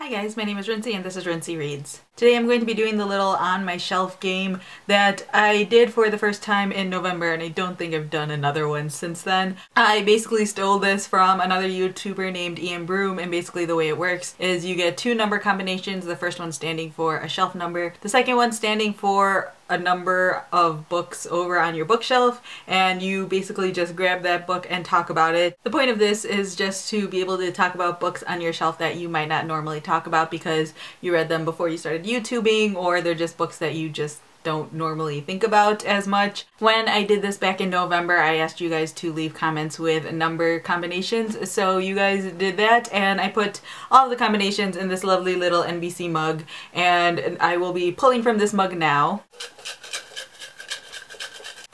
Hi guys, my name is Rincey and this is Rincey Reads. Today I'm going to be doing the little on my shelf game that I did for the first time in November, and I don't think I've done another one since then. I basically stole this from another YouTuber named Ian Broom, and basically the way it works is you get two number combinations, the first one standing for a shelf number, the second one standing for a number of books over on your bookshelf, and you basically just grab that book and talk about it. The point of this is just to be able to talk about books on your shelf that you might not normally talk about because you read them before you started YouTubing, or they're just books that you just don't normally think about as much. When I did this back in November, I asked you guys to leave comments with number combinations, so you guys did that, and I put all of the combinations in this lovely little NBC mug, and I will be pulling from this mug now.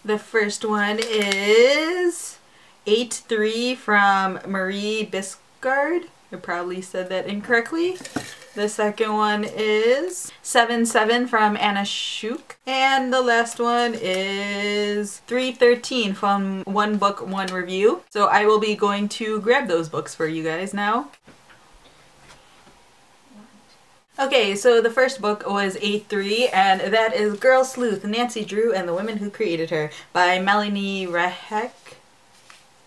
The first one is 8-3 from Marie Biscard. I probably said that incorrectly. The second one is 7-7 from Anna Shuk. And the last one is 313 from One Book, One Review. So I will be going to grab those books for you guys now. Okay, so the first book was 8-3, and that is Girl Sleuth, Nancy Drew and the Women Who Created Her by Melanie Rahek.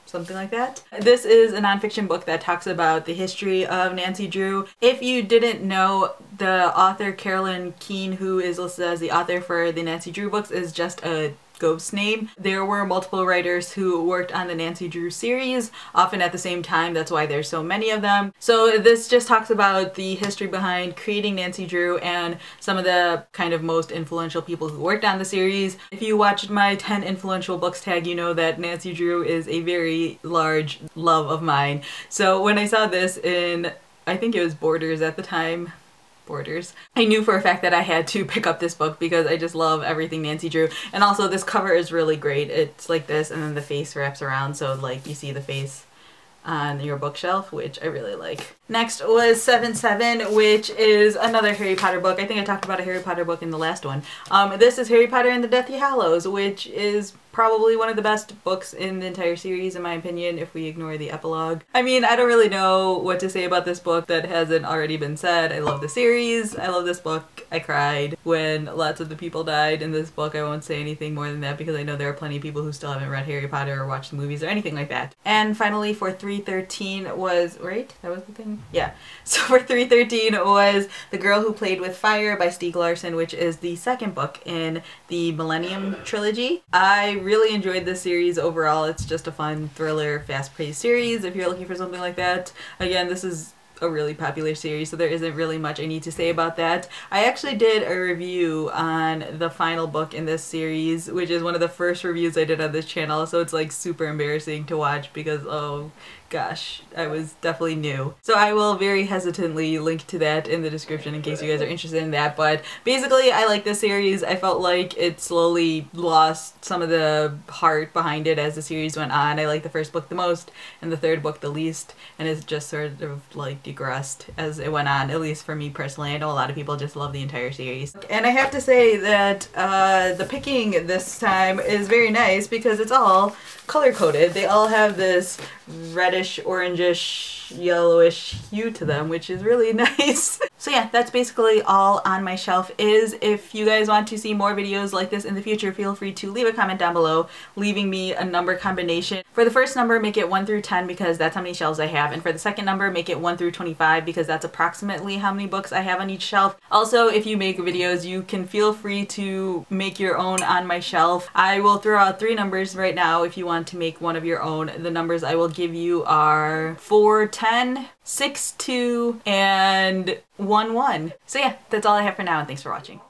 Something like that. This is a nonfiction book that talks about the history of Nancy Drew. If you didn't know, the author Carolyn Keene, who is listed as the author for the Nancy Drew books, is just a ghost name. There were multiple writers who worked on the Nancy Drew series, often at the same time. That's why there's so many of them. So this just talks about the history behind creating Nancy Drew and some of the kind of most influential people who worked on the series. If you watched my 10 influential books tag, you know that Nancy Drew is a very large love of mine. So when I saw this in, I think it was Borders at the time, Borders, I knew for a fact that I had to pick up this book because I just love everything Nancy Drew. And also this cover is really great. It's like this, and then the face wraps around, so like you see the face on your bookshelf, which I really like. Next was 7-7, which is another Harry Potter book. I think I talked about a Harry Potter book in the last one. This is Harry Potter and the Deathly Hallows, which is probably one of the best books in the entire series, in my opinion, if we ignore the epilogue. I mean, I don't really know what to say about this book that hasn't already been said. I love the series. I love this book. I cried when lots of the people died in this book. I won't say anything more than that because I know there are plenty of people who still haven't read Harry Potter or watched the movies or anything like that. And finally for 313 was, right? That was the thing? Yeah. So for 313 was The Girl Who Played with Fire by Stieg Larsson, which is the second book in the Millennium Trilogy. I really enjoyed this series overall. It's just a fun thriller, fast-paced series if you're looking for something like that. Again, this is a really popular series, so there isn't really much I need to say about that. I actually did a review on the final book in this series, which is one of the first reviews I did on this channel, so it's like super embarrassing to watch because, oh gosh, I was definitely new. So I will very hesitantly link to that in the description in case you guys are interested in that, but basically I like this series. I felt like it slowly lost some of the heart behind it as the series went on. I like the first book the most and the third book the least, and it's just sort of like degressed as it went on, at least for me personally. I know a lot of people just love the entire series. And I have to say that the picking this time is very nice because it's all color-coded. They all have this reddish, orangish, yellowish hue to them, which is really nice. So yeah, that's basically all On My Shelf is. If you guys want to see more videos like this in the future, feel free to leave a comment down below, leaving me a number combination. For the first number, make it 1 through 10 because that's how many shelves I have, and for the second number, make it 1 through 25 because that's approximately how many books I have on each shelf. Also, if you make videos, you can feel free to make your own On My Shelf. I will throw out 3 numbers right now if you want to make one of your own. The numbers I will give you are 4-10, 6-2, and 1-1. So yeah, that's all I have for now, and thanks for watching.